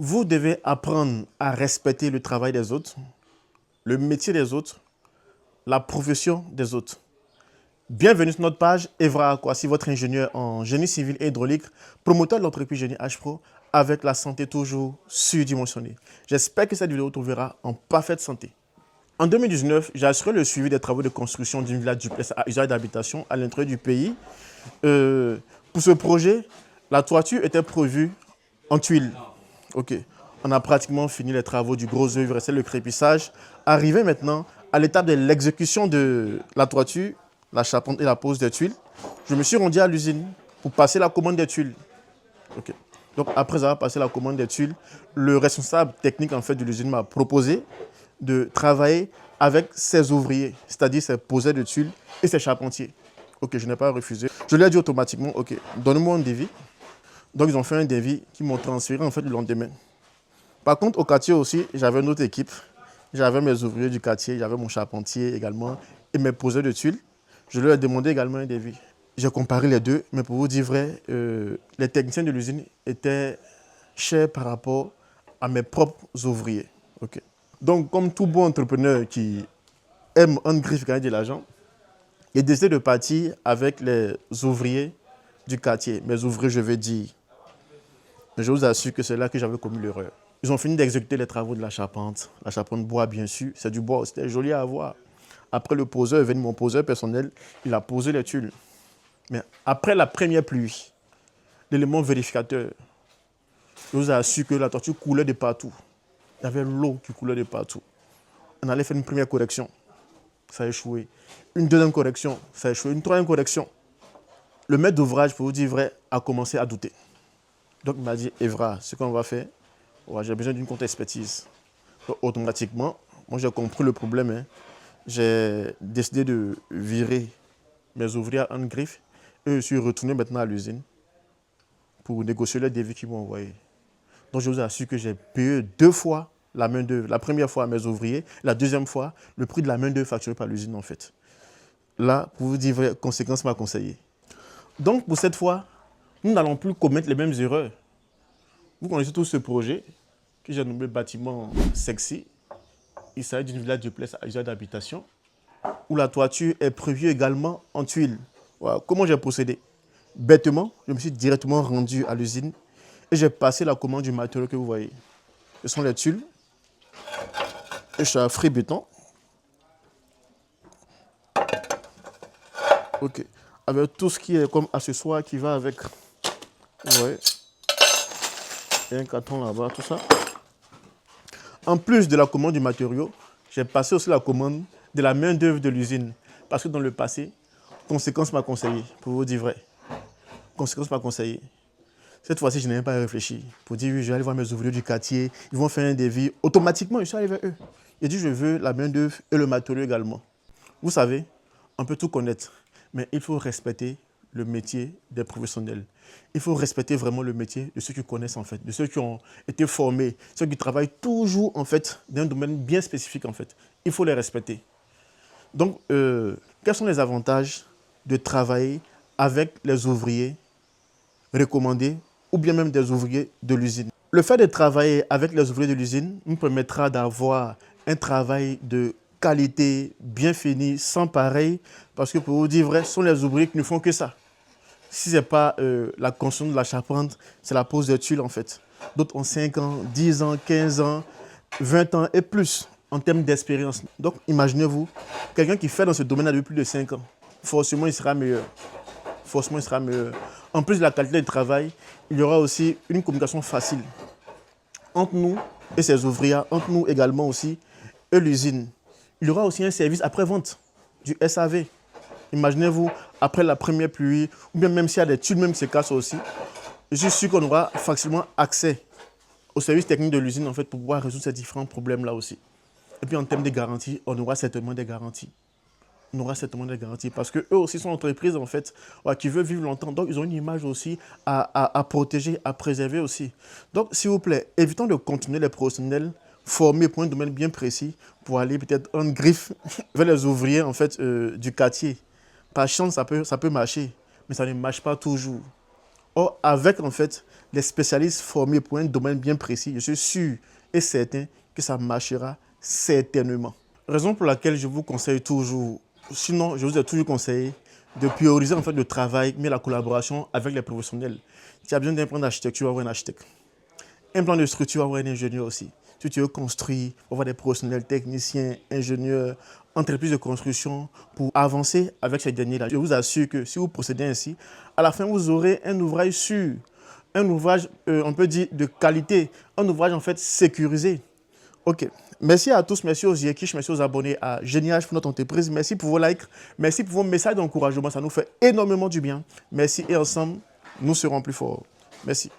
Vous devez apprendre à respecter le travail des autres, le métier des autres, la profession des autres. Bienvenue sur notre page Evra Akwasi, votre ingénieur en génie civil et hydraulique, promoteur de l'entreprise Génie H-Pro, avec la santé toujours surdimensionnée. J'espère que cette vidéo vous trouvera en parfaite santé. En 2019, j'ai assuré le suivi des travaux de construction d'une villa duplex à usage d'habitation à l'intérieur du pays. Pour ce projet, la toiture était prévue en tuiles. Ok, on a pratiquement fini les travaux du gros œuvre, il restait le crépissage. Arrivé maintenant à l'étape de l'exécution de la toiture, la charpente et la pose des tuiles, je me suis rendu à l'usine pour passer la commande des tuiles. Ok. Donc après avoir passé la commande des tuiles, le responsable technique en fait de l'usine m'a proposé de travailler avec ses ouvriers, c'est-à-dire ses poseurs de tuiles et ses charpentiers. Ok, je n'ai pas refusé. Je lui ai dit automatiquement, ok, donne-moi un devis. Donc ils ont fait un devis qui m'ont transféré en fait le lendemain. Par contre, au quartier aussi, j'avais une autre équipe. J'avais mes ouvriers du quartier, j'avais mon charpentier également et mes poseurs de tuiles. Je leur ai demandé également un devis. J'ai comparé les deux, mais pour vous dire vrai, les techniciens de l'usine étaient chers par rapport à mes propres ouvriers. Okay. Donc, comme tout bon entrepreneur qui aime en griffe gagner de l'argent, j'ai décidé de partir avec les ouvriers du quartier. Mes ouvriers, je vais dire. Mais je vous assure que c'est là que j'avais commis l'erreur. Ils ont fini d'exécuter les travaux de la charpente. La charpente bois, bien sûr, c'est du bois, c'était joli à voir. Après, le poseur est venu, mon poseur personnel, il a posé les tuiles. Mais après la première pluie, l'élément vérificateur, je vous assure que la toiture coulait de partout. Il y avait l'eau qui coulait de partout. On allait faire une première correction, ça a échoué. Une deuxième correction, ça a échoué. Une troisième correction. Le maître d'ouvrage, pour vous dire vrai, a commencé à douter. Donc il m'a dit, Evra, ce qu'on va faire, ouais, j'ai besoin d'une contre-expertise. Automatiquement, moi j'ai compris le problème. Hein. J'ai décidé de virer mes ouvriers en griffe et je suis retourné maintenant à l'usine pour négocier le devis qu'ils m'ont envoyé. Donc je vous assure que j'ai payé deux fois la main-d'œuvre. La première fois à mes ouvriers, la deuxième fois, le prix de la main-d'œuvre facturée par l'usine en fait. Là, pour vous dire vrai, conséquence m'a conseillé. Donc pour cette fois, nous n'allons plus commettre les mêmes erreurs. Vous connaissez tous ce projet que j'ai nommé bâtiment sexy. Il s'agit d'une villa duplex à usage d'habitation où la toiture est prévue également en tuiles. Voilà. Comment j'ai procédé? Bêtement, je me suis directement rendu à l'usine et j'ai passé la commande du matériau que vous voyez. Ce sont les tuiles, le chafri béton. Ok. Avec tout ce qui est comme accessoire qui va avec. Vous voyez. Il y a un carton là-bas, tout ça. En plus de la commande du matériau, j'ai passé aussi la commande de la main-d'œuvre de l'usine. Parce que dans le passé, conséquence m'a conseillé, pour vous dire vrai. Conséquence m'a conseillé. Cette fois-ci, je n'ai même pas réfléchi. Pour dire, oui, je vais aller voir mes ouvriers du quartier, ils vont faire un devis. Automatiquement, je suis arrivé vers eux. J'ai dit, je veux la main-d'œuvre et le matériau également. Vous savez, on peut tout connaître, mais il faut respecter le métier des professionnels. Il faut respecter vraiment le métier de ceux qui connaissent en fait, de ceux qui ont été formés, ceux qui travaillent toujours en fait dans un domaine bien spécifique en fait. Il faut les respecter. Donc, quels sont les avantages de travailler avec les ouvriers recommandés ou bien même des ouvriers de l'usine? Le fait de travailler avec les ouvriers de l'usine nous permettra d'avoir un travail de qualité, bien fini, sans pareil, parce que pour vous dire vrai, ce sont les ouvriers qui ne font que ça. Si ce n'est pas la construction de la charpente, c'est la pose des tuiles en fait. D'autres ont 5 ans, 10 ans, 15 ans, 20 ans et plus en termes d'expérience. Donc imaginez-vous, quelqu'un qui fait dans ce domaine depuis plus de 5 ans, forcément il sera meilleur. Forcément il sera meilleur. En plus de la qualité du travail, il y aura aussi une communication facile entre nous et ses ouvriers, entre nous également aussi et l'usine. Il y aura aussi un service après-vente du SAV. Imaginez-vous, après la première pluie, ou bien même s'il y a des tuiles même qui se cassent aussi, je suis sûr qu'on aura facilement accès au service technique de l'usine en fait, pour pouvoir résoudre ces différents problèmes-là aussi. Et puis en termes de garantie, on aura certainement des garanties. On aura certainement des garanties parce qu'eux aussi sont entreprises en fait, qui veulent vivre longtemps. Donc ils ont une image aussi à protéger, à préserver aussi. Donc s'il vous plaît, évitons de continuer les professionnels formés pour un domaine bien précis pour aller peut-être en griffe vers les ouvriers en fait, du quartier. Par chance, ça peut marcher, mais ça ne marche pas toujours. Or, avec en fait des spécialistes formés pour un domaine bien précis, je suis sûr et certain que ça marchera certainement. Raison pour laquelle je vous conseille toujours, sinon je vous ai toujours conseillé de prioriser en fait le travail, mais la collaboration avec les professionnels. Tu as besoin d'un plan d'architecture, avoir un architecte. Un plan de structure, avoir un ingénieur aussi. Si tu veux construire, avoir des professionnels, techniciens, ingénieurs, entreprises de construction pour avancer avec ces derniers-là. Je vous assure que si vous procédez ainsi, à la fin, vous aurez un ouvrage sûr, un ouvrage, on peut dire, de qualité, un ouvrage en fait sécurisé. Ok. Merci à tous, merci aux Yekish, merci aux abonnés à Géniage pour notre entreprise. Merci pour vos likes, merci pour vos messages d'encouragement, ça nous fait énormément du bien. Merci et ensemble, nous serons plus forts. Merci.